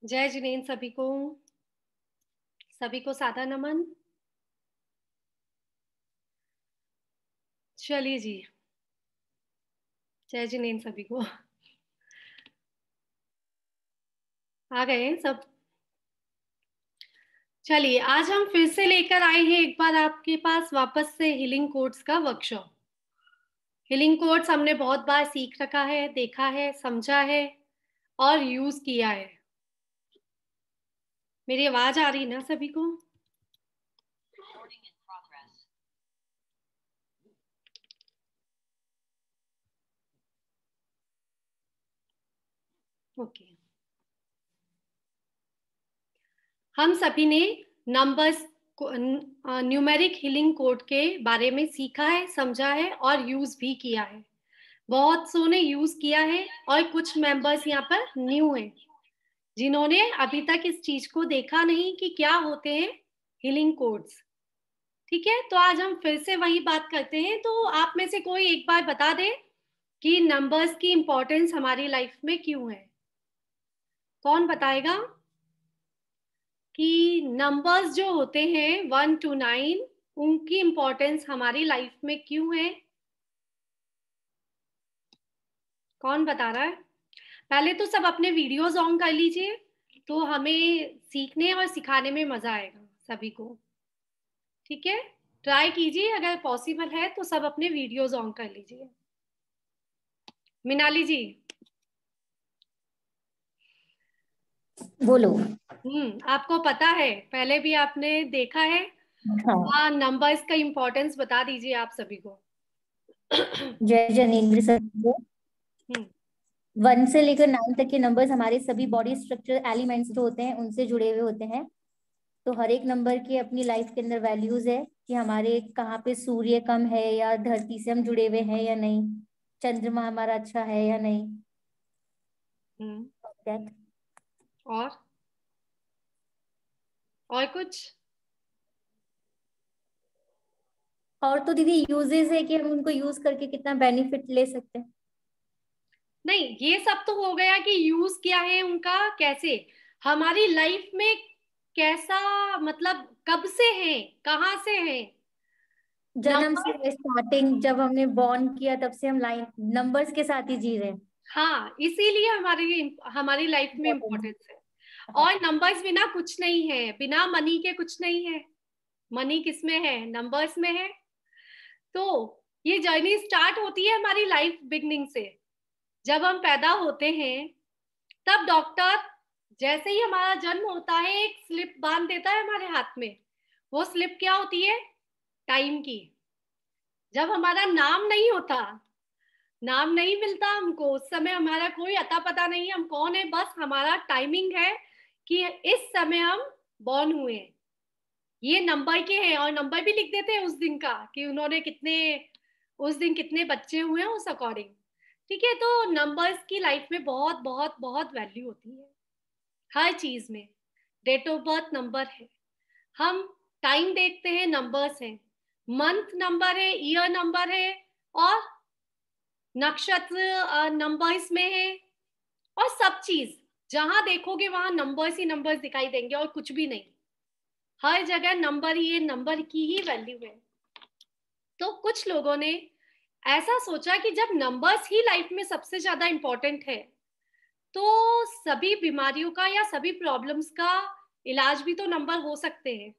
जय जिनेन्द्र सभी को सादर नमन। चलिए जी, जय जिनेन्द्र सभी को। आ गए हैं सब। चलिए, आज हम फिर से लेकर आए हैं एक बार आपके पास वापस से हीलिंग कोड्स का वर्कशॉप। हीलिंग कोड्स हमने बहुत बार सीख रखा है, देखा है, समझा है और यूज किया है। मेरी आवाज आ रही ना सभी को? ओके। हम सभी ने नंबर्स न्यूमेरिक हीलिंग कोड के बारे में सीखा है, समझा है और यूज भी किया है। बहुत सो ने यूज किया है और कुछ मेंबर्स यहाँ पर न्यू हैं जिन्होंने अभी तक इस चीज को देखा नहीं कि क्या होते हैं हीलिंग कोड्स। ठीक है, तो आज हम फिर से वही बात करते हैं। तो आप में से कोई एक बार बता दे कि नंबर्स की इंपॉर्टेंस हमारी लाइफ में क्यों है। कौन बताएगा कि नंबर्स जो होते हैं 1 to 9 उनकी इंपॉर्टेंस हमारी लाइफ में क्यों है? कौन बता रहा है? पहले तो सब अपने वीडियोस ऑन कर लीजिए, तो हमें सीखने और सिखाने में मजा आएगा सभी को। ठीक है, ट्राई कीजिए, अगर पॉसिबल है तो सब अपने वीडियोस ऑन कर लीजिए। मिनाली जी बोलो। आपको पता है, पहले भी आपने देखा है। हाँ, नंबर्स का इम्पोर्टेंस बता दीजिए आप सभी को। जय जनेन्द्र सर को। हम्म 1 से लेकर 9 तक के नंबर्स हमारे सभी बॉडी स्ट्रक्चर एलिमेंट्स जो होते हैं उनसे जुड़े हुए होते हैं। तो हर एक नंबर की अपनी लाइफ के अंदर वैल्यूज है कि हमारे कहाँ पे सूर्य कम है या धरती से हम जुड़े हुए हैं या नहीं, चंद्रमा हमारा अच्छा है या नहीं। हम्म That। और कुछ? और तो दीदी यूजेस है कि हम उनको यूज करके कितना बेनिफिट ले सकते हैं। नहीं, ये सब तो हो गया कि यूज क्या है उनका, कैसे हमारी लाइफ में, कैसा मतलब कब से है, कहाँ से है जन्म नंबर। से स्टार्टिंग जब हमने बॉर्न किया तब से हम लाइन नंबर्स के साथ ही जी रहे हैं। हाँ, इसीलिए हमारी हमारी लाइफ में Importance। इम्पोर्टेंस है। हाँ। और नंबर्स बिना कुछ नहीं है, बिना मनी के कुछ नहीं है। मनी किस में है? नंबर्स में है। तो ये जर्नी स्टार्ट होती है हमारी लाइफ बिगनिंग से। जब हम पैदा होते हैं तब डॉक्टर जैसे ही हमारा जन्म होता है एक स्लिप बांध देता है हमारे हाथ में। वो स्लिप क्या होती है? टाइम की। जब हमारा नाम नहीं होता, नाम नहीं मिलता हमको, उस समय हमारा कोई अता पता नहीं हम कौन है, बस हमारा टाइमिंग है कि इस समय हम बॉर्न हुए हैं। ये नंबर के हैं और नंबर भी लिख देते हैं उस दिन का कि उन्होंने कितने, उस दिन कितने बच्चे हुए हैं उस अकॉर्डिंग। ठीक है, तो नंबर्स की लाइफ में बहुत बहुत बहुत वैल्यू होती है हर चीज में। डेट ऑफ बर्थ नंबर है, हम टाइम देखते हैं नंबर्स है, मंथ नंबर है, ईयर नंबर है और नक्षत्र नंबर्स में है। और सब चीज जहां देखोगे वहां नंबर्स ही नंबर्स दिखाई देंगे और कुछ भी नहीं। हर जगह नंबर ही है, नंबर की ही वैल्यू है। तो कुछ लोगों ने ऐसा सोचा कि जब नंबर्स ही लाइफ में सबसे ज्यादा इंपॉर्टेंट है तो सभी बीमारियों का या सभी प्रॉब्लम्स का इलाज भी तो नंबर हो सकते हैं।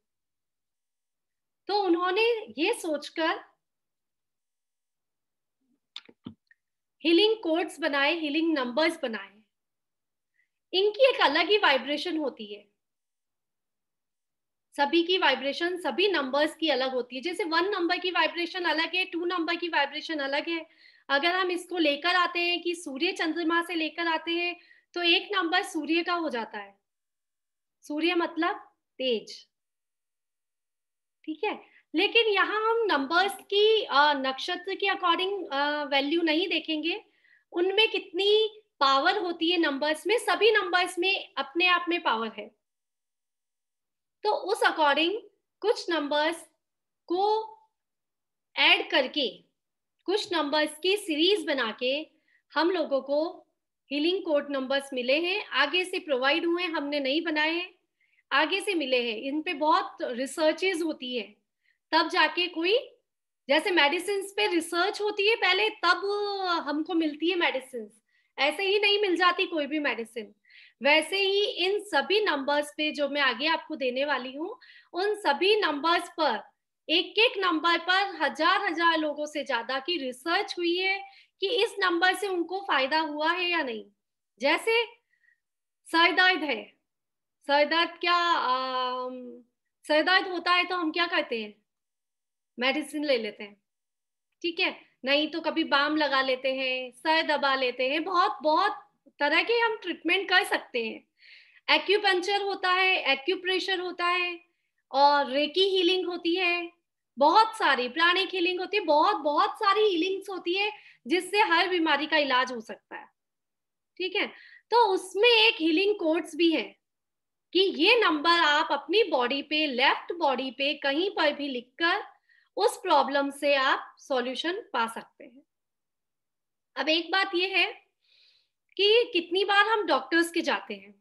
तो उन्होंने ये सोचकर हीलिंग कोड्स बनाए, हीलिंग नंबर्स बनाए। इनकी एक अलग ही वाइब्रेशन होती है। सभी की वाइब्रेशन, सभी नंबर्स की अलग होती है। जैसे 1 नंबर की वाइब्रेशन अलग है, 2 नंबर की वाइब्रेशन अलग है। अगर हम इसको लेकर आते हैं कि सूर्य चंद्रमा से लेकर आते हैं तो एक नंबर सूर्य का हो जाता है। सूर्य मतलब तेज। ठीक है, लेकिन यहाँ हम नंबर्स की नक्षत्र के अकॉर्डिंग वैल्यू नहीं देखेंगे। उनमें कितनी पावर होती है नंबर्स में, सभी नंबर्स में अपने आप में पावर है। तो उस अकॉर्डिंग कुछ नंबर्स को ऐड करके, कुछ नंबर्स की सीरीज बना के हम लोगों को हीलिंग कोड नंबर्स मिले हैं, आगे से प्रोवाइड हुए, हमने नहीं बनाए हैं, आगे से मिले हैं। इन पे बहुत रिसर्चेज होती है, तब जाके कोई, जैसे मेडिसिन पे रिसर्च होती है पहले, तब हमको मिलती है मेडिसिन, ऐसे ही नहीं मिल जाती कोई भी मेडिसिन। वैसे ही इन सभी नंबर्स पे जो मैं आगे आपको देने वाली हूँ, उन सभी नंबर्स पर, एक एक नंबर पर हजार हजार लोगों से ज्यादा की रिसर्च हुई है कि इस नंबर से उनको फायदा हुआ है या नहीं। जैसे सर दर्द है, सर दर्द क्या, सर दर्द होता है तो हम क्या करते हैं, मेडिसिन ले लेते हैं, ठीक है, नहीं तो कभी बाम लगा लेते हैं, सर दबा लेते हैं, बहुत बहुत तरह के हम ट्रीटमेंट कर सकते हैं। एक्यूपंक्चर होता है, एक्यूप्रेशर होता है, और रेकी हीलिंग होती है, बहुत सारी प्राणिक हीलिंग होती है, बहुत बहुत सारी हीलिंग्स होती है जिससे हर बीमारी का इलाज हो सकता है, ठीक है। तो उसमें एक हीलिंग कोड्स भी है कि ये नंबर आप अपनी बॉडी पे, लेफ्ट बॉडी पे कहीं पर भी लिखकर उस प्रॉब्लम से आप सॉल्यूशन पा सकते हैं। अब एक बात ये है कि कितनी बार हम डॉक्टर्स के जाते हैं।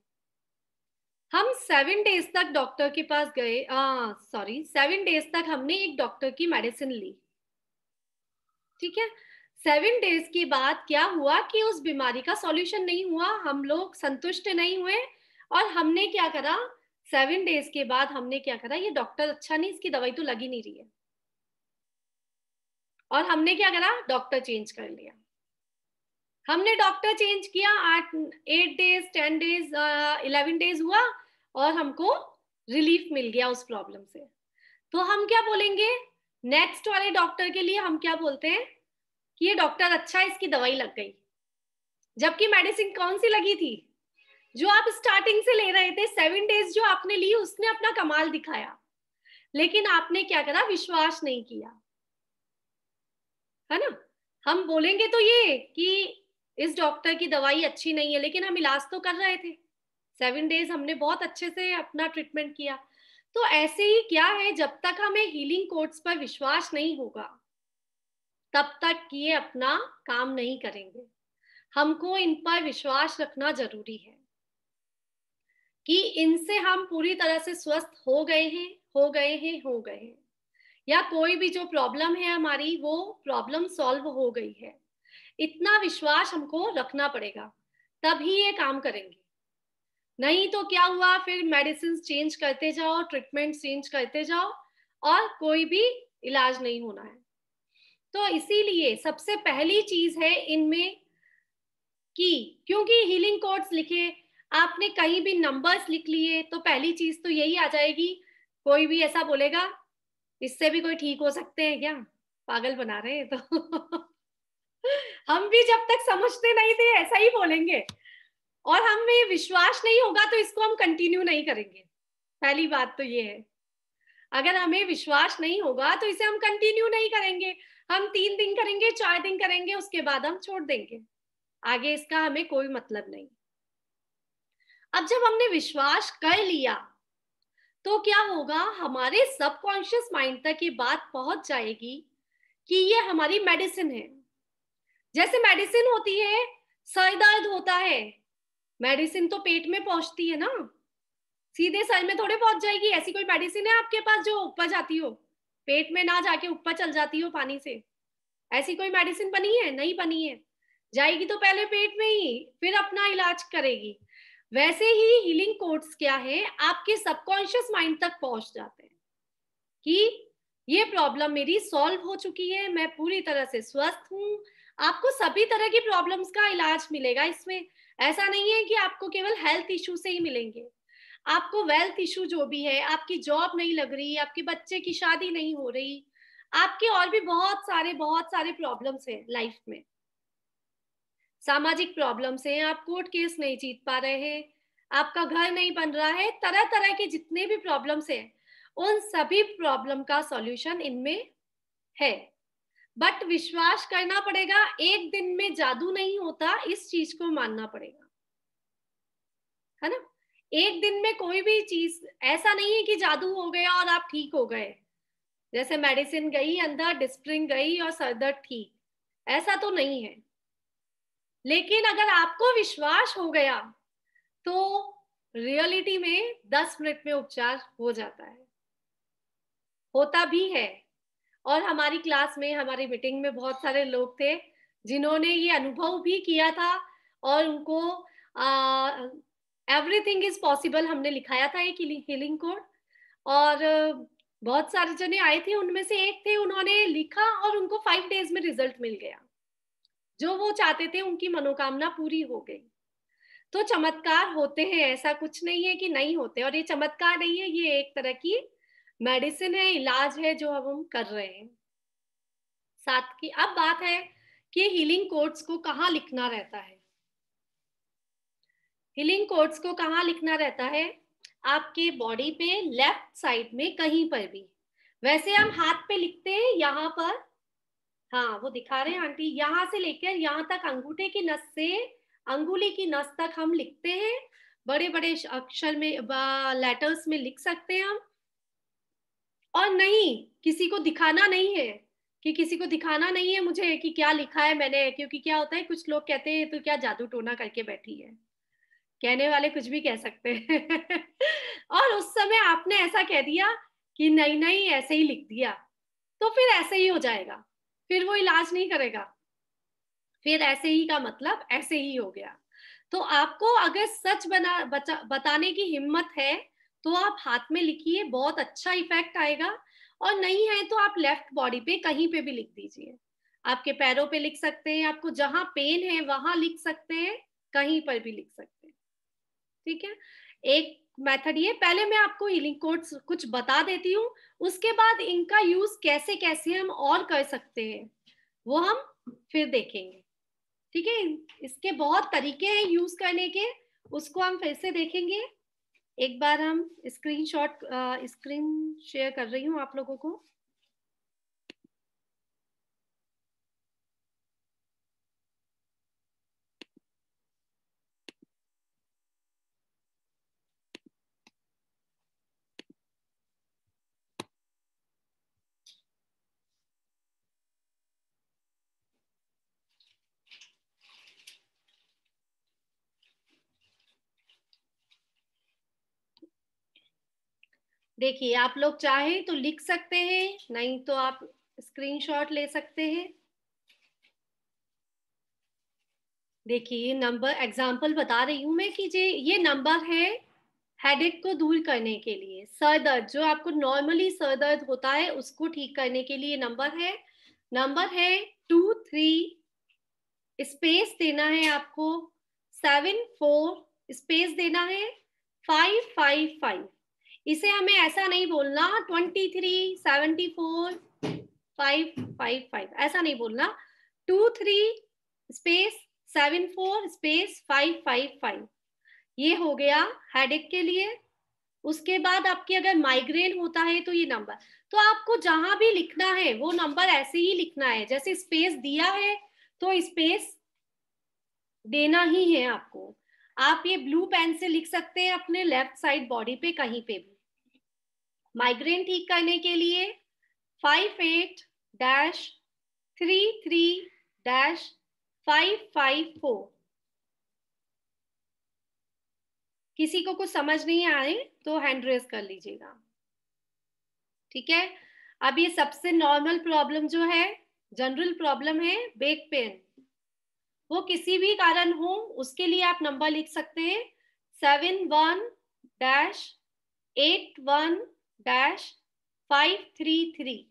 हम 7 डेज तक डॉक्टर के पास गए, 7 डेज तक हमने एक डॉक्टर की मेडिसिन ली, ठीक है। 7 डेज के बाद क्या हुआ कि उस बीमारी का सॉल्यूशन नहीं हुआ, हम लोग संतुष्ट नहीं हुए, और हमने क्या करा, 7 डेज के बाद हमने क्या करा, ये डॉक्टर अच्छा नहीं, इसकी दवाई तो लगी नहीं रही है, और हमने क्या करा, डॉक्टर चेंज कर लिया। हमने डॉक्टर चेंज किया, 8 डेज, 10 डेज, 11 डेज हुआ, और हमको रिलीफ मिल गया उस प्रॉब्लम से। तो हम क्या बोलेंगे, नेक्स्ट वाले डॉक्टर के लिए हम क्या बोलते हैं कि ये डॉक्टर अच्छा है, इसकी दवाई लग गई। जबकि मेडिसिन कौन सी लगी थी, जो आप स्टार्टिंग से ले रहे थे, 7 डेज जो आपने ली, उसने अपना कमाल दिखाया, लेकिन आपने क्या करा, विश्वास नहीं किया, है ना। हम बोलेंगे तो ये कि इस डॉक्टर की दवाई अच्छी नहीं है, लेकिन हम इलाज तो कर रहे थे, 7 डेज हमने बहुत अच्छे से अपना ट्रीटमेंट किया। तो ऐसे ही क्या है, जब तक हमें हीलिंग कोड्स पर विश्वास नहीं होगा, तब तक ये अपना काम नहीं करेंगे। हमको इन पर विश्वास रखना जरूरी है कि इनसे हम पूरी तरह से स्वस्थ हो गए हैं, हो गए हैं, हो गए हैं, या कोई भी जो प्रॉब्लम है हमारी, वो प्रॉब्लम सॉल्व हो गई है। इतना विश्वास हमको रखना पड़ेगा, तभी ये काम करेंगे। नहीं तो क्या हुआ, फिर मेडिसिन चेंज करते जाओ, ट्रीटमेंट चेंज करते जाओ, और कोई भी इलाज नहीं होना है। तो इसीलिए सबसे पहली चीज है इनमें कि, क्योंकि हीलिंग कोड्स लिखे, आपने कहीं भी नंबर्स लिख लिए, तो पहली चीज तो यही आ जाएगी, कोई भी ऐसा बोलेगा इससे भी कोई ठीक हो सकते हैं क्या, पागल बना रहे हैं तो हम भी जब तक समझते नहीं थे ऐसा ही बोलेंगे, और हमें विश्वास नहीं होगा तो इसको हम कंटिन्यू नहीं करेंगे। पहली बात तो ये है, अगर हमें विश्वास नहीं होगा तो इसे हम कंटिन्यू नहीं करेंगे। हम 3 दिन करेंगे, 4 दिन करेंगे, उसके बाद हम छोड़ देंगे, आगे इसका हमें कोई मतलब नहीं। अब जब हमने विश्वास कर लिया, तो क्या होगा, हमारे सबकॉन्शियस माइंड तक ये बात पहुंच जाएगी कि ये हमारी मेडिसिन है। जैसे मेडिसिन होती है, सर दर्द होता है, मेडिसिन तो पेट में पहुंचती है ना, सीधे सर में थोड़े पहुंच जाएगी। ऐसी कोई मेडिसिन है आपके पास जो ऊपर जाती हो, पेट में ना जाके ऊपर चल जाती हो पानी से? ऐसी कोई मेडिसिन बनी है? नहीं बनी है। जाएगी तो पहले पेट में ही, फिर अपना इलाज करेगी। वैसे ही हीलिंग कोड्स क्या है, आपके सबकॉन्शियस माइंड तक पहुंच जाते हैं कि ये प्रॉब्लम मेरी सॉल्व हो चुकी है, मैं पूरी तरह से स्वस्थ हूँ। आपको सभी तरह की प्रॉब्लम्स का इलाज मिलेगा इसमें। ऐसा नहीं है कि आपको केवल हेल्थ इशू से ही मिलेंगे, आपको वेल्थ इशू जो भी है, आपकी जॉब नहीं लग रही, आपके बच्चे की शादी नहीं हो रही, आपके और भी बहुत सारे प्रॉब्लम्स हैं लाइफ में, सामाजिक प्रॉब्लम्स हैं, आप कोर्ट केस नहीं जीत पा रहे हैं, आपका घर नहीं बन रहा है, तरह तरह के जितने भी प्रॉब्लम्स हैं, उन सभी प्रॉब्लम का सॉल्यूशन इनमें है। बट विश्वास करना पड़ेगा, एक दिन में जादू नहीं होता, इस चीज को मानना पड़ेगा, है ना। एक दिन में कोई भी चीज ऐसा नहीं है कि जादू हो गया और आप ठीक हो गए, जैसे मेडिसिन गई अंदर, डिस्प्रिंग गई और सर दर्द ठीक, ऐसा तो नहीं है। लेकिन अगर आपको विश्वास हो गया तो रियलिटी में 10 मिनट में उपचार हो जाता है, होता भी है। और हमारी क्लास में, हमारी मीटिंग में बहुत सारे लोग थे जिन्होंने ये अनुभव भी किया था, और उनको एवरीथिंग इज पॉसिबल हमने लिखाया था एक हीलिंग कोड। और बहुत सारे जने आए थे, उनमें से एक थे, उन्होंने लिखा और उनको 5 डेज में रिजल्ट मिल गया। जो वो चाहते थे, उनकी मनोकामना पूरी हो गई। तो चमत्कार होते हैं, ऐसा कुछ नहीं है कि नहीं होते। और ये चमत्कार नहीं है, ये एक तरह की मेडिसिन है, इलाज है जो अब हम कर रहे हैं। साथ की अब बात है कि हीलिंग कोड्स को कहाँ लिखना रहता है। हीलिंग कोड्स को कहाँ लिखना रहता है? आपके बॉडी पे लेफ्ट साइड में कहीं पर भी। वैसे हम हाथ पे लिखते हैं यहाँ पर, हाँ वो दिखा रहे हैं आंटी, यहाँ से लेकर यहाँ तक अंगूठे की नस से अंगुली की नस तक हम लिखते हैं। बड़े बड़े अक्षर में, लेटर्स में लिख सकते हैं हम। और नहीं, किसी को दिखाना नहीं है, कि किसी को दिखाना नहीं है मुझे कि क्या लिखा है मैंने। क्योंकि क्या होता है, कुछ लोग कहते हैं तो क्या जादू टोना करके बैठी है। कहने वाले कुछ भी कह सकते हैं और उस समय आपने ऐसा कह दिया कि नहीं नहीं ऐसे ही लिख दिया, तो फिर ऐसे ही हो जाएगा, फिर वो इलाज नहीं करेगा। फिर ऐसे ही का मतलब ऐसे ही हो गया। तो आपको अगर सच बताने की हिम्मत है तो आप हाथ में लिखिए, बहुत अच्छा इफेक्ट आएगा। और नहीं है तो आप लेफ्ट बॉडी पे कहीं पे भी लिख दीजिए। आपके पैरों पे लिख सकते हैं, आपको जहां पेन है वहां लिख सकते हैं, कहीं पर भी लिख सकते हैं। ठीक है, एक मेथड ये। पहले मैं आपको हीलिंग कोड्स कुछ बता देती हूँ, उसके बाद इनका यूज कैसे कैसे हम और कर सकते हैं वो हम फिर देखेंगे। ठीक है, इसके बहुत तरीके हैं यूज करने के, उसको हम फिर से देखेंगे। एक बार हम स्क्रीन शेयर कर रही हूँ आप लोगों को। देखिए, आप लोग चाहें तो लिख सकते हैं, नहीं तो आप स्क्रीनशॉट ले सकते हैं। देखिए, नंबर एग्जांपल बता रही हूं मैं कि ये नंबर है हेडेक को दूर करने के लिए। सर दर्द, जो आपको नॉर्मली सर दर्द होता है उसको ठीक करने के लिए नंबर है। नंबर है 23, स्पेस देना है आपको 74, स्पेस देना है 555। इसे हमें ऐसा नहीं बोलना 2374 555, ऐसा नहीं बोलना। 23 स्पेस 74 स्पेस 555, ये हो गया हेडेक के लिए। उसके बाद आपकी अगर माइग्रेन होता है तो ये नंबर, तो आपको जहां भी लिखना है वो नंबर ऐसे ही लिखना है। जैसे स्पेस दिया है तो स्पेस देना ही है आपको। आप ये ब्लू पेन से लिख सकते हैं अपने लेफ्ट साइड बॉडी पे कहीं पे भी। माइग्रेन ठीक करने के लिए 58-33-554। किसी को कुछ समझ नहीं आए तो हैंड रेज कर लीजिएगा। ठीक है, अब ये सबसे नॉर्मल प्रॉब्लम जो है, जनरल प्रॉब्लम है बैक पेन, वो किसी भी कारण हो उसके लिए आप नंबर लिख सकते हैं 71-81-533।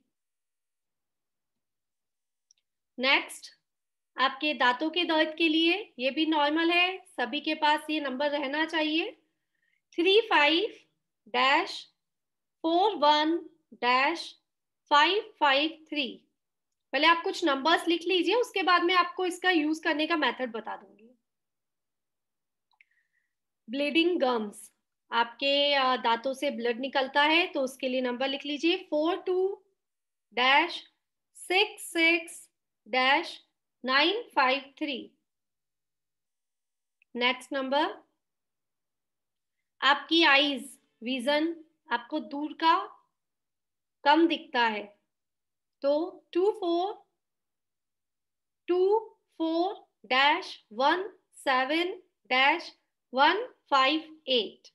नेक्स्ट, आपके दांतों के दर्द के लिए, ये भी नॉर्मल है, सभी के पास ये नंबर रहना चाहिए 35-41-553। पहले आप कुछ नंबर्स लिख लीजिए, उसके बाद में आपको इसका यूज करने का मेथड बता दूंगी। ब्लीडिंग गम्स, आपके दांतों से ब्लड निकलता है तो उसके लिए नंबर लिख लीजिए 42-66-953। नेक्स्ट नंबर, आपकी आईज विजन, आपको दूर का कम दिखता है तो 24-24 -17-158।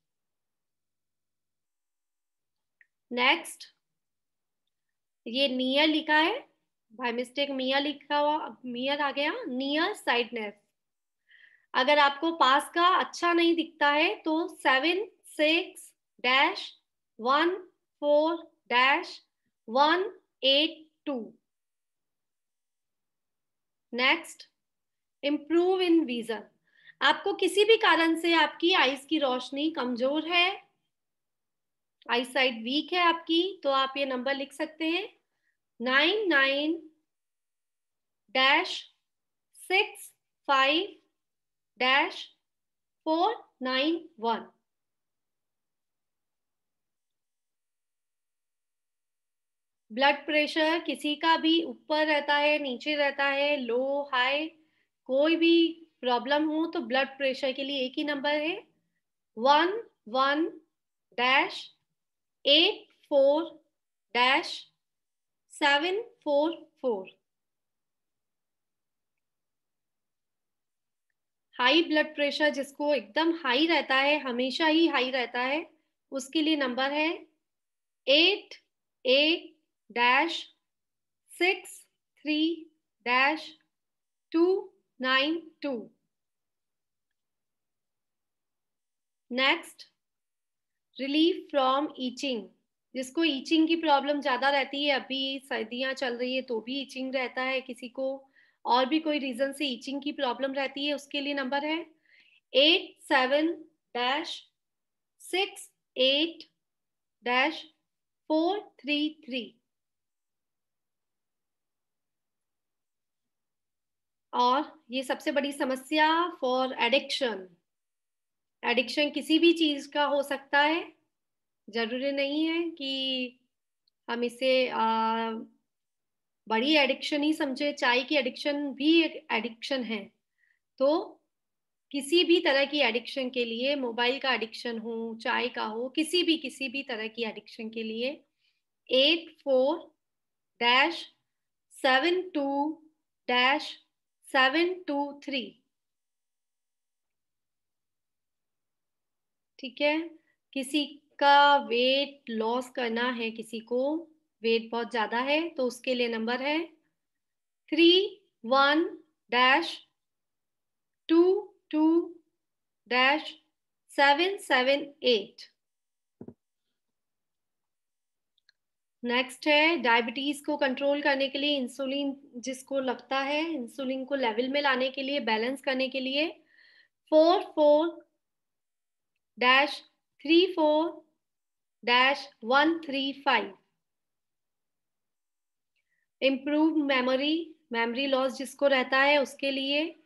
नेक्स्ट, ये नियर लिखा है, बाय मिस्टेक मियर लिखा हुआ, मियर आ गया, नियर साइडनेस। अगर आपको पास का अच्छा नहीं दिखता है तो 76-14-182। Next, improve in vision. आपको किसी भी कारण से आपकी आईज की रोशनी कमजोर है, आई साइट वीक है आपकी, तो आप ये नंबर लिख सकते हैं 99-65-491। ब्लड प्रेशर किसी का भी ऊपर रहता है, नीचे रहता है, लो हाई, कोई भी प्रॉब्लम हो तो ब्लड प्रेशर के लिए एक ही नंबर है 11-84-744। हाई ब्लड प्रेशर जिसको एकदम हाई रहता है, हमेशा ही हाई रहता है, उसके लिए नंबर है 88-63-292। Next, relief from itching. जिसको ईचिंग की प्रॉब्लम ज्यादा रहती है, अभी सर्दियां चल रही है तो भी ईचिंग रहता है किसी को, और भी कोई रीजन से ईचिंग की प्रॉब्लम रहती है, उसके लिए नंबर है 87-68-433। और ये सबसे बड़ी समस्या फॉर एडिक्शन। एडिक्शन किसी भी चीज का हो सकता है, जरूरी नहीं है कि हम इसे बड़ी एडिक्शन ही समझे। चाय की एडिक्शन भी एक एडिक्शन है। तो किसी भी तरह की एडिक्शन के लिए, मोबाइल का एडिक्शन हो, चाय का हो, किसी भी तरह की एडिक्शन के लिए 84-72-723। ठीक है। किसी का वेट लॉस करना है, किसी को वेट बहुत ज्यादा है, तो उसके लिए नंबर है 31-22-778। नेक्स्ट है, डायबिटीज को कंट्रोल करने के लिए इंसुलिन जिसको लगता है, इंसुलिन को लेवल में लाने के लिए, बैलेंस करने के लिए 44-34-135। इम्प्रूव मेमोरी, मेमोरी लॉस जिसको रहता है उसके लिए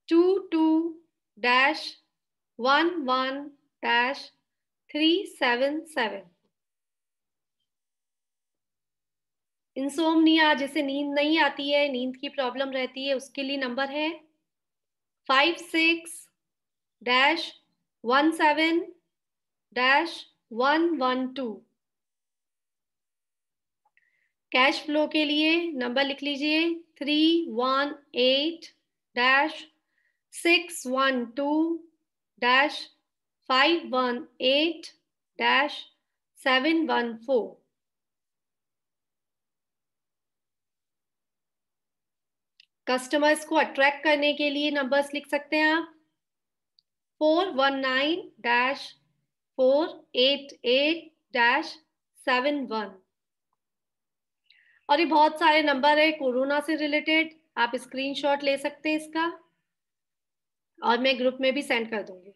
22-11-377। इंसोमनिया, जिसे नींद नहीं आती है, नींद की प्रॉब्लम रहती है, उसके लिए नंबर है 56-17-112। कैश फ्लो के लिए नंबर लिख लीजिए 318-612-518-714। कस्टमर्स को अट्रैक्ट करने के लिए नंबर्स लिख सकते हैं आप 419-488-71। और ये बहुत सारे नंबर है कोरोना से रिलेटेड, आप स्क्रीनशॉट ले सकते हैं इसका, और मैं ग्रुप में भी सेंड कर दूंगी।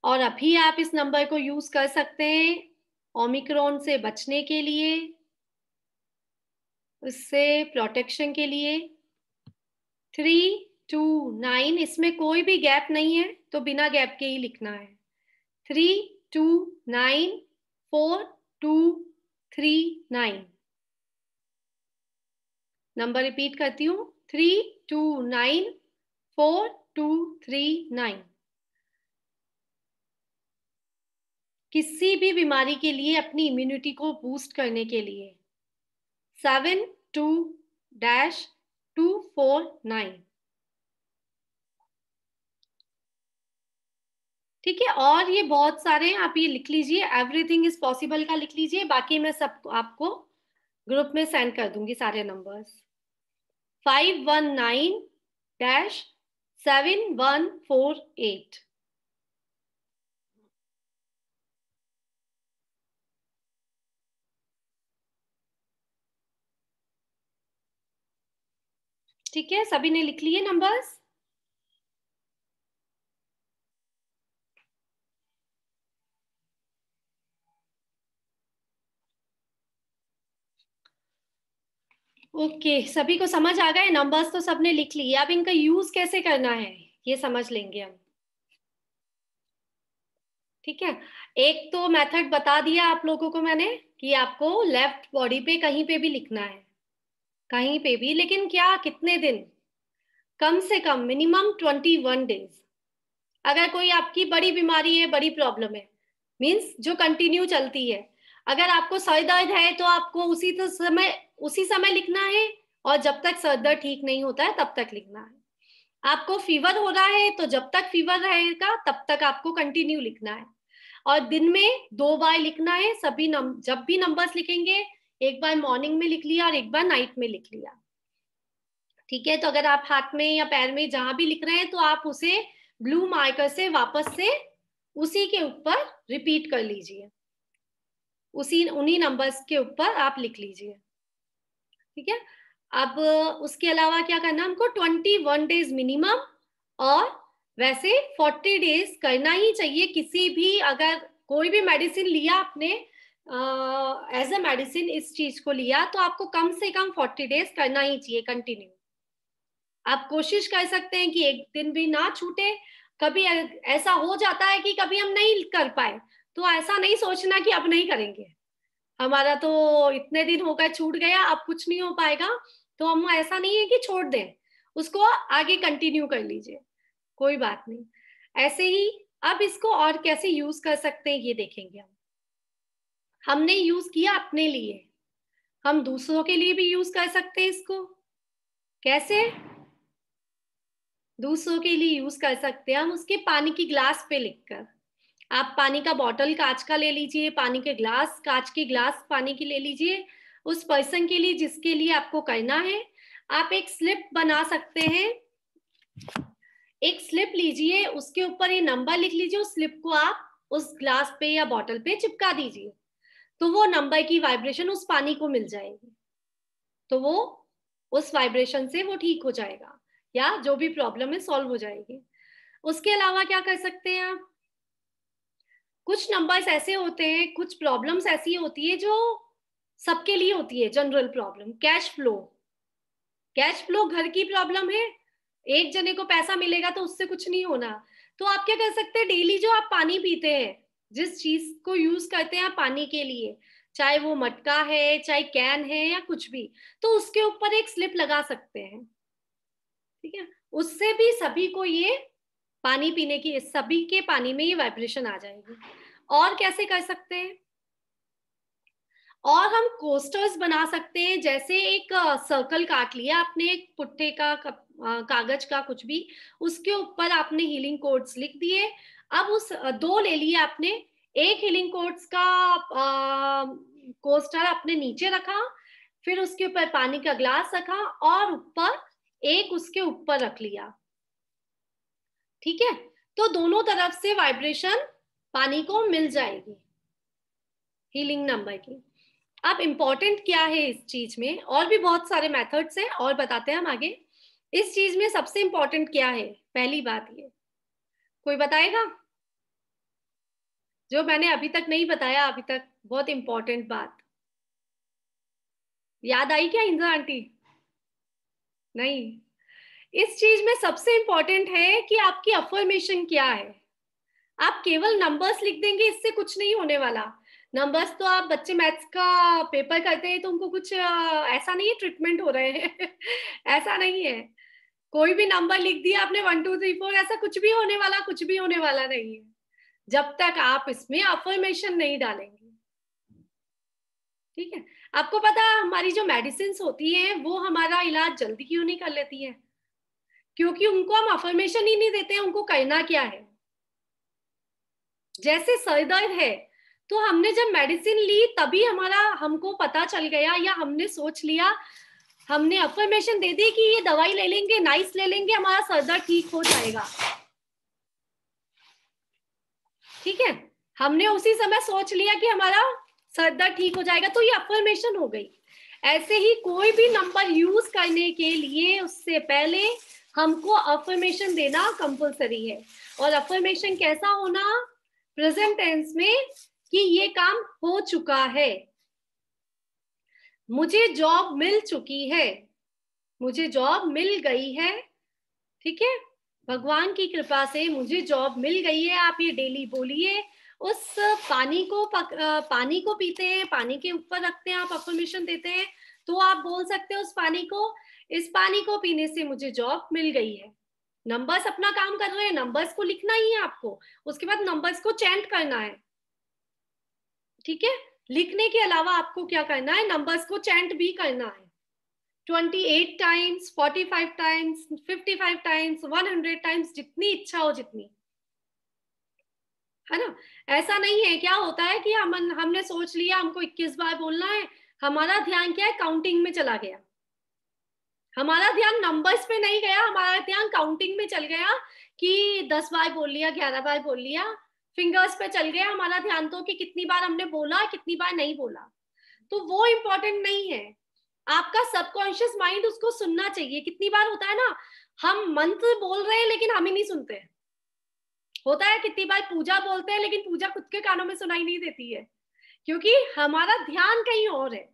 और अभी आप इस नंबर को यूज कर सकते हैं ओमिक्रॉन से बचने के लिए, उससे प्रोटेक्शन के लिए। 329, इसमें कोई भी गैप नहीं है, तो बिना गैप के ही लिखना है 329-4239। नंबर रिपीट करती हूँ 329-4239। किसी भी बीमारी के लिए अपनी इम्यूनिटी को बूस्ट करने के लिए -249। ठीक है, और ये बहुत सारे हैं, आप ये लिख लीजिए, एवरीथिंग इज पॉसिबल का लिख लीजिए, बाकी मैं सब आपको ग्रुप में सेंड कर दूंगी सारे नंबर्स। 519-7148। ठीक है, सभी ने लिख लिए नंबर्स? ओके, सभी को समझ आ गए नंबर्स? तो सबने लिख लिए, अब इनका यूज कैसे करना है ये समझ लेंगे हम। ठीक है, एक तो मेथड बता दिया आप लोगों को मैंने कि आपको लेफ्ट बॉडी पे कहीं पे भी लिखना है, कहीं पे भी, लेकिन क्या, कितने दिन? कम से कम मिनिमम 21 डेज। अगर कोई आपकी बड़ी बीमारी है, बड़ी प्रॉब्लम है, मीन्स जो कंटिन्यू चलती है, अगर आपको सर दर्द है तो आपको उसी समय लिखना है, और जब तक सर दर्द ठीक नहीं होता है तब तक लिखना है। आपको फीवर हो रहा है तो जब तक फीवर रहेगा तब तक आपको कंटिन्यू लिखना है, और दिन में 2 बार लिखना है। जब भी नंबर्स लिखेंगे, एक बार मॉर्निंग में लिख लिया और एक बार नाइट में लिख लिया। ठीक है, तो अगर आप हाथ में या पैर में जहां भी लिख रहे हैं तो आप उसे ब्लू मार्कर से वापस से उसी के ऊपर रिपीट कर लीजिए, उन्हीं नंबर्स के ऊपर आप लिख लीजिए। ठीक है, अब उसके अलावा क्या करना हमको, 21 डेज मिनिमम, और वैसे 40 डेज करना ही चाहिए। किसी भी, अगर कोई भी मेडिसिन लिया आपने एज अ मेडिसिन, इस चीज को लिया, तो आपको कम से कम 40 डेज करना ही चाहिए कंटिन्यू। आप कोशिश कर सकते हैं कि एक दिन भी ना छूटे। कभी ऐसा हो जाता है कि कभी हम नहीं कर पाए, तो ऐसा नहीं सोचना कि अब नहीं करेंगे, हमारा तो इतने दिन हो गए, छूट गया, अब कुछ नहीं हो पाएगा, तो हम ऐसा नहीं है कि छोड़ दें, उसको आगे कंटिन्यू कर लीजिए, कोई बात नहीं। ऐसे ही अब इसको और कैसे यूज कर सकते हैं ये देखेंगे हम। हमने यूज किया अपने लिए, हम दूसरों के लिए भी यूज कर सकते हैं इसको। कैसे? दूसरों के लिए यूज कर सकते हैं हम उसके पानी की ग्लास पे लिखकर। आप पानी का बॉटल कांच का ले लीजिए, पानी के ग्लास, कांच की ग्लास पानी की ले लीजिए, उस पर्सन के लिए जिसके लिए आपको करना है। आप एक स्लिप बना सकते हैं, एक स्लिप लीजिए, उसके ऊपर ये नंबर लिख लीजिए, उस स्लिप को आप उस ग्लास पे या बॉटल पे चिपका दीजिए, तो वो नंबर की वाइब्रेशन उस पानी को मिल जाएगी, तो वो उस वाइब्रेशन से वो ठीक हो जाएगा, या जो भी प्रॉब्लम है सॉल्व हो जाएगी। उसके अलावा क्या कर सकते हैं आप, कुछ नंबर्स ऐसे होते हैं, कुछ प्रॉब्लम्स ऐसी होती है जो सबके लिए होती है, general problem, cash flow. Cash flow घर की प्रॉब्लम है, एक जने को पैसा मिलेगा तो उससे कुछ नहीं होना, तो आप क्या कर सकते हैं, डेली जो आप पानी पीते हैं, जिस चीज को यूज करते हैं आप पानी के लिए, चाहे वो मटका है, चाहे कैन है, या कुछ भी, तो उसके ऊपर एक स्लिप लगा सकते हैं। ठीक है, उससे भी सभी को ये पानी पीने की, सभी के पानी में ये वाइब्रेशन आ जाएगी। और कैसे कर सकते हैं, और हम कोस्टर्स बना सकते हैं, जैसे एक सर्कल काट लिया आपने, एक पुट्ठे का कागज का कुछ भी, उसके ऊपर आपने हीलिंग कोड्स लिख दिए। अब उस 2 ले लिए आपने, एक हीलिंग कोड्स का कोस्टर आपने नीचे रखा, फिर उसके ऊपर पानी का ग्लास रखा, और ऊपर एक उसके ऊपर रख लिया। ठीक है, तो दोनों तरफ से वाइब्रेशन पानी को मिल जाएगी हीलिंग नंबर की। अब इम्पोर्टेंट क्या है इस चीज में, और भी बहुत सारे मेथड्स हैं और बताते हैं हम आगे। इस चीज में सबसे इम्पोर्टेंट क्या है, पहली बात ये, कोई बताएगा जो मैंने अभी तक नहीं बताया, अभी तक बहुत इम्पोर्टेंट बात याद आई क्या इंद्रा आंटी? नहीं, इस चीज में सबसे इम्पोर्टेंट है कि आपकी अफर्मेशन क्या है। आप केवल नंबर्स लिख देंगे, इससे कुछ नहीं होने वाला। नंबर्स तो आप, बच्चे मैथ्स का पेपर करते हैं तो उनको कुछ ऐसा नहीं है ट्रीटमेंट हो रहे हैं ऐसा नहीं है, कोई भी नंबर लिख दिया आपने 1 2 3 4, ऐसा कुछ भी होने वाला, कुछ भी होने वाला नहीं है, जब तक आप इसमें अफर्मेशन नहीं डालेंगे। ठीक है। आपको पता है हमारी जो मेडिसिन होती हैं वो हमारा इलाज जल्दी क्यों नहीं कर लेती है? क्योंकि उनको हम अफर्मेशन ही नहीं देते हैं उनको करना क्या है। जैसे सर दर्द है तो हमने जब मेडिसिन ली तभी हमको पता चल गया, या हमने सोच लिया, हमने अफर्मेशन दे दी कि ये दवाई ले लेंगे, नाइस ले लेंगे, हमारा सर दर्द ठीक हो जाएगा। ठीक है, हमने उसी समय सोच लिया कि हमारा सर दर्द ठीक हो जाएगा, तो ये अफर्मेशन हो गई। ऐसे ही कोई भी नंबर यूज करने के लिए उससे पहले हमको अफर्मेशन देना कंपलसरी है। और अफर्मेशन कैसा होना? प्रेजेंट टेंस में, कि ये काम हो चुका है, मुझे जॉब मिल चुकी है, मुझे जॉब मिल गई है। ठीक है, भगवान की कृपा से मुझे जॉब मिल गई है। आप ये डेली बोलिए। उस पानी को पीते हैं, पानी के ऊपर रखते हैं, आप अफर्मेशन देते हैं, तो आप बोल सकते हैं उस पानी को, इस पानी को पीने से मुझे जॉब मिल गई है। नंबर्स अपना काम कर रहे हैं, नंबर्स को लिखना ही है आपको, उसके बाद नंबर्स को चैंट करना है। ठीक है, लिखने के अलावा आपको क्या करना है? नंबर्स को चैंट भी करना है। 28 टाइम्स, 45 टाइम्स, 55 टाइम्स, 100 टाइम्स, जितनी इच्छा हो जितनी, है ना। ऐसा नहीं है, क्या होता है कि हमने सोच लिया हमको 21 बार बोलना है, हमारा ध्यान क्या है? काउंटिंग में चला गया, हमारा ध्यान नंबर्स पे नहीं गया, हमारा ध्यान काउंटिंग में चल गया कि 10 बार बोल लिया, 11 बार बोल लिया, फिंगर्स पे चल गया हमारा ध्यान, तो कि कितनी बार हमने बोला, कितनी बार नहीं बोला। तो वो इम्पोर्टेंट नहीं है, आपका सबकॉन्शियस माइंड उसको सुनना चाहिए। कितनी बार होता है ना, हम मंत्र बोल रहे हैं लेकिन हम ही नहीं सुनते। होता है कितनी बार पूजा बोलते हैं लेकिन पूजा खुद के कानों में सुनाई नहीं देती है, क्योंकि हमारा ध्यान कहीं और है।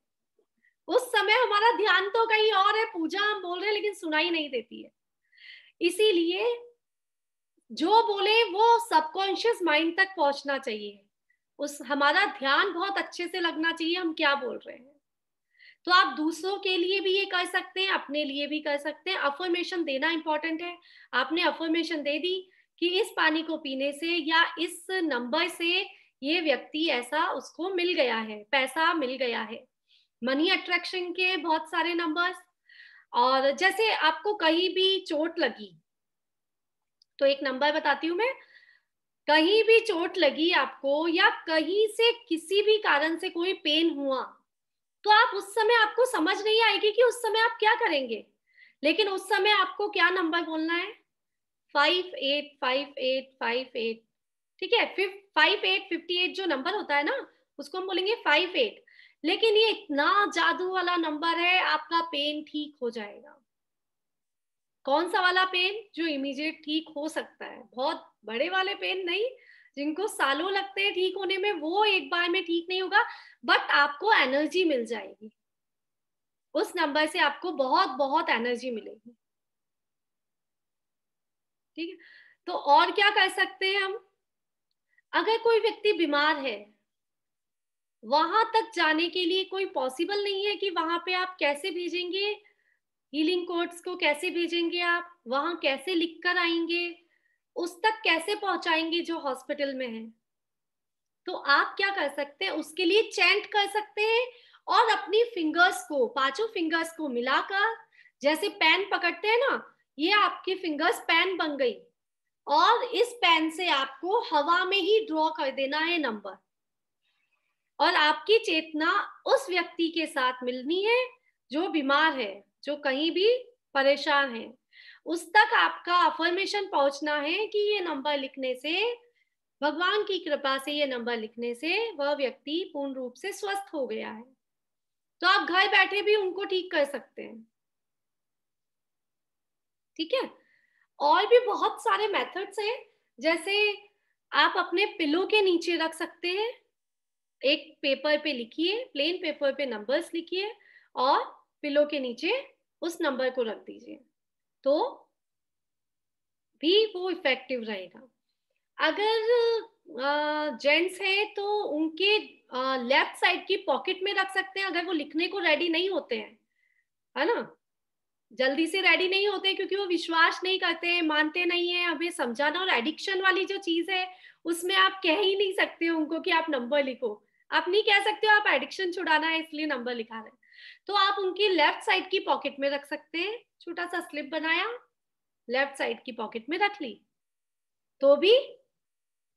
उस समय हमारा ध्यान तो कहीं और है, पूजा हम बोल रहे हैं लेकिन सुनाई नहीं देती है। इसीलिए जो बोले वो सबकॉन्शियस माइंड तक पहुंचना चाहिए, हमारा ध्यान बहुत अच्छे से लगना चाहिए हम क्या बोल रहे हैं। तो आप दूसरों के लिए भी ये कर सकते हैं, अपने लिए भी कर सकते हैं। अफर्मेशन देना इंपॉर्टेंट है। आपने अफर्मेशन दे दी कि इस पानी को पीने से या इस नंबर से ये व्यक्ति ऐसा उसको मिल गया है, पैसा मिल गया है। मनी अट्रैक्शन के बहुत सारे नंबर्स। और जैसे आपको कहीं भी चोट लगी, तो एक नंबर बताती हूँ मैं। कहीं भी चोट लगी आपको, या कहीं से किसी भी कारण से कोई पेन हुआ, तो आप उस समय, आपको समझ नहीं आएगी कि उस समय आप क्या करेंगे, लेकिन उस समय आपको क्या नंबर बोलना है? 585858। ठीक है, 5858 जो नंबर होता है ना, उसको हम बोलेंगे 58। लेकिन ये इतना जादू वाला नंबर है, आपका पेन ठीक हो जाएगा। कौन सा वाला पेन? जो इमीडिएट ठीक हो सकता है, बहुत बड़े वाले पेन नहीं, जिनको सालों लगते हैं ठीक होने में, वो एक बार में ठीक नहीं होगा, बट आपको एनर्जी मिल जाएगी। उस नंबर से आपको बहुत बहुत एनर्जी मिलेगी। ठीक है, तो और क्या कर सकते हैं हम? अगर कोई व्यक्ति बीमार है, वहां तक जाने के लिए कोई पॉसिबल नहीं है कि वहां पे आप कैसे भेजेंगे हीलिंग कोड्स को, कैसे भेजेंगे आप वहां, कैसे लिख कर आएंगे, उस तक कैसे पहुंचाएंगे जो हॉस्पिटल में है। तो आप क्या कर सकते हैं? उसके लिए चैंट कर सकते हैं, और अपनी फिंगर्स को, पांचों फिंगर्स को मिलाकर, जैसे पेन पकड़ते हैं ना, ये आपकी फिंगर्स पेन बन गई, और इस पेन से आपको हवा में ही ड्रॉ कर देना है नंबर, और आपकी चेतना उस व्यक्ति के साथ मिलनी है जो बीमार है, जो कहीं भी परेशान है। उस तक आपका अफर्मेशन पहुंचना है कि ये नंबर लिखने से, भगवान की कृपा से ये नंबर लिखने से वह व्यक्ति पूर्ण रूप से स्वस्थ हो गया है। तो आप घर बैठे भी उनको ठीक कर सकते हैं। ठीक है, और भी बहुत सारे मेथड्स हैं। जैसे आप अपने पिलो के नीचे रख सकते हैं, एक पेपर पे लिखिए, प्लेन पेपर पे नंबर्स लिखिए, और पिलो के नीचे उस नंबर को रख दीजिए, तो भी वो इफेक्टिव रहेगा। अगर जेंट्स है तो उनके लेफ्ट साइड की पॉकेट में रख सकते हैं, अगर वो लिखने को रेडी नहीं होते हैं, है ना, जल्दी से रेडी नहीं होते क्योंकि वो विश्वास नहीं करते हैं, मानते नहीं है हमें समझाना। और एडिक्शन वाली जो चीज है, उसमें आप कह ही नहीं सकते उनको कि आप नंबर लिखो, आप नहीं कह सकते हो आप एडिक्शन छुड़ाना है इसलिए नंबर लिखा रहे हैं। तो आप उनकी लेफ्ट साइड की पॉकेट में रख सकते हैं, छोटा सा स्लिप बनाया, लेफ्ट साइड की पॉकेट में रख ली, तो भी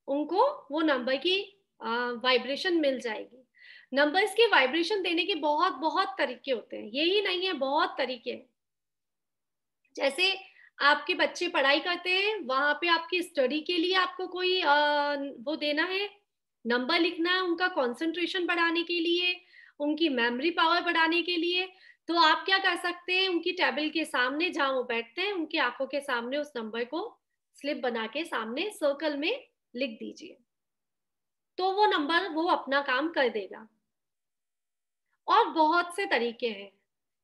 उनको वो नंबर की वाइब्रेशन मिल जाएगी। नंबर्स की वाइब्रेशन देने के बहुत बहुत तरीके होते हैं, यही नहीं है, बहुत तरीके हैं। जैसे आपके बच्चे पढ़ाई करते हैं, वहां पे आपकी स्टडी के लिए आपको कोई वो देना है, नंबर लिखना है उनका कंसंट्रेशन बढ़ाने के लिए, उनकी मेमोरी पावर बढ़ाने के लिए, तो आप क्या कर सकते हैं, उनकी टेबल के सामने जहां वो बैठते हैं उनकी आंखों के सामने उस नंबर को स्लिप बना के सामने सर्कल में लिख दीजिए, तो वो नंबर वो अपना काम कर देगा। और बहुत से तरीके हैं,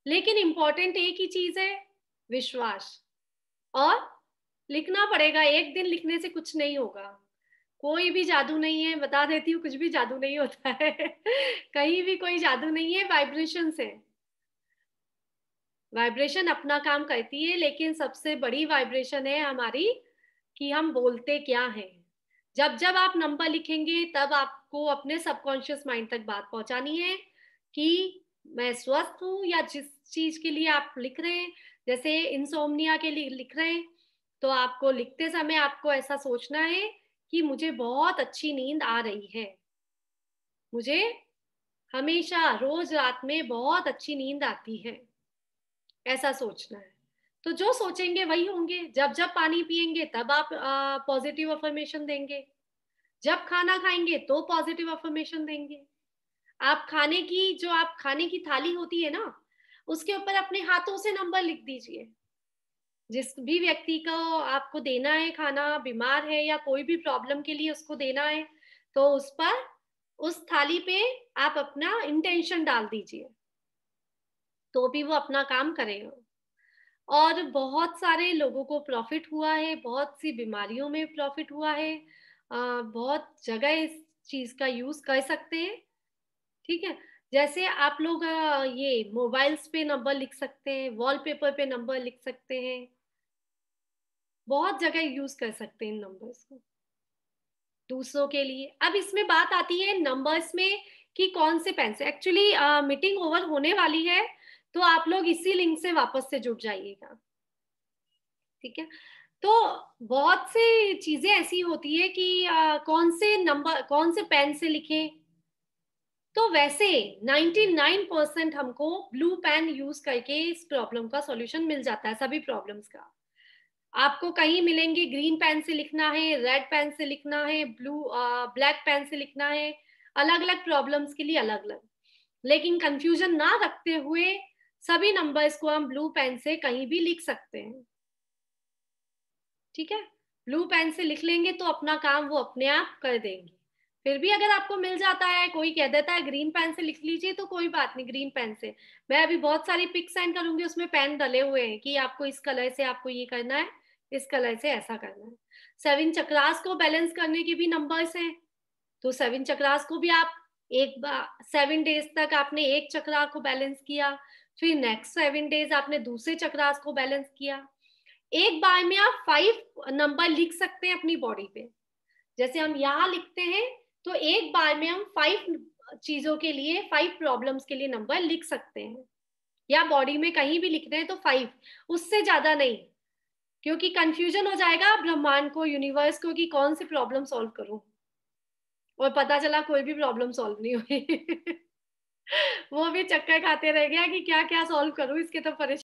लेकिन इंपॉर्टेंट एक ही चीज है, विश्वास। और लिखना पड़ेगा, एक दिन लिखने से कुछ नहीं होगा, कोई भी जादू नहीं है, बता देती हूँ, कुछ भी जादू नहीं होता है कहीं भी कोई जादू नहीं है, वाइब्रेशन से, वाइब्रेशन अपना काम करती है, लेकिन सबसे बड़ी वाइब्रेशन है हमारी कि हम बोलते क्या हैं। जब जब आप नंबर लिखेंगे तब आपको अपने सबकॉन्शियस माइंड तक बात पहुंचानी है कि मैं स्वस्थ हूँ, या जिस चीज के लिए आप लिख रहे हैं, जैसे इंसोम्निया के लिए लिख रहे हैं, तो आपको लिखते समय आपको ऐसा सोचना है कि मुझे बहुत अच्छी नींद आ रही है, मुझे हमेशा रोज रात में बहुत अच्छी नींद आती है, ऐसा सोचना है। तो जो सोचेंगे वही होंगे। जब जब पानी पिएंगे तब आप पॉजिटिव अफर्मेशन देंगे, जब खाना खाएंगे तो पॉजिटिव अफर्मेशन देंगे। आप खाने की, जो आप खाने की थाली होती है ना, उसके ऊपर अपने हाथों से नंबर लिख दीजिए। जिस भी व्यक्ति को आपको देना है खाना, बीमार है या कोई भी प्रॉब्लम के लिए उसको देना है, तो उस पर, उस थाली पे आप अपना इंटेंशन डाल दीजिए, तो भी वो अपना काम करेगा। और बहुत सारे लोगों को प्रॉफिट हुआ है, बहुत सी बीमारियों में प्रॉफिट हुआ है, बहुत जगह इस चीज का यूज कर सकते हैं। ठीक है, जैसे आप लोग ये मोबाइल्स पे नंबर लिख सकते हैं, वॉलपेपर पे नंबर लिख सकते हैं, बहुत जगह यूज कर सकते हैं इन नंबर्स को दूसरों के लिए। अब इसमें बात आती है नंबर्स में कि कौन से पेन से, एक्चुअली मीटिंग ओवर होने वाली है, तो आप लोग इसी लिंक से वापस से जुड़ जाइएगा, ठीक है। तो बहुत से चीजें ऐसी होती है कि कौन से नंबर, कौन से पेन से लिखें, तो वैसे 99% हमको ब्लू पेन यूज करके इस प्रॉब्लम का सॉल्यूशन मिल जाता है, सभी प्रॉब्लम्स का। आपको कहीं मिलेंगे ग्रीन पेन से लिखना है, रेड पेन से लिखना है, ब्लैक पेन से लिखना है, अलग अलग प्रॉब्लम्स के लिए अलग अलग। लेकिन कंफ्यूजन ना रखते हुए सभी नंबर्स को हम ब्लू पेन से कहीं भी लिख सकते हैं, ठीक है। ब्लू पेन से लिख लेंगे तो अपना काम वो अपने आप कर देंगे। फिर भी अगर आपको मिल जाता है, कोई कह देता है ग्रीन पेन से लिख लीजिए, तो कोई बात नहीं, ग्रीन पेन से। मैं अभी बहुत सारी पिक सेंड करूंगी, उसमें पेन डले हुए हैं कि आपको इस कलर से आपको ये करना है, इस कलर से ऐसा करना है। 7 चक्रास को बैलेंस करने के भी नंबर्स हैं, तो 7 चक्रास को भी आप एक बार 7 डेज तक आपने एक चक्रा को बैलेंस किया, फिर नेक्स्ट 7 डेज आपने दूसरे चक्रास को बैलेंस किया। एक बार में आप 5 नंबर लिख सकते हैं अपनी बॉडी पे, जैसे हम यहाँ लिखते हैं, तो एक बार में हम 5 चीजों के लिए, 5 प्रॉब्लम्स के लिए नंबर लिख सकते हैं, या बॉडी में कहीं भी लिख रहे हैं तो 5, उससे ज्यादा नहीं, क्योंकि कंफ्यूजन हो जाएगा ब्रह्मांड को, यूनिवर्स को, कि कौन सी प्रॉब्लम सॉल्व करूं, और पता चला कोई भी प्रॉब्लम सॉल्व नहीं हुई वो भी चक्कर खाते रह गया कि क्या क्या सॉल्व करूं, इसके तो परेशान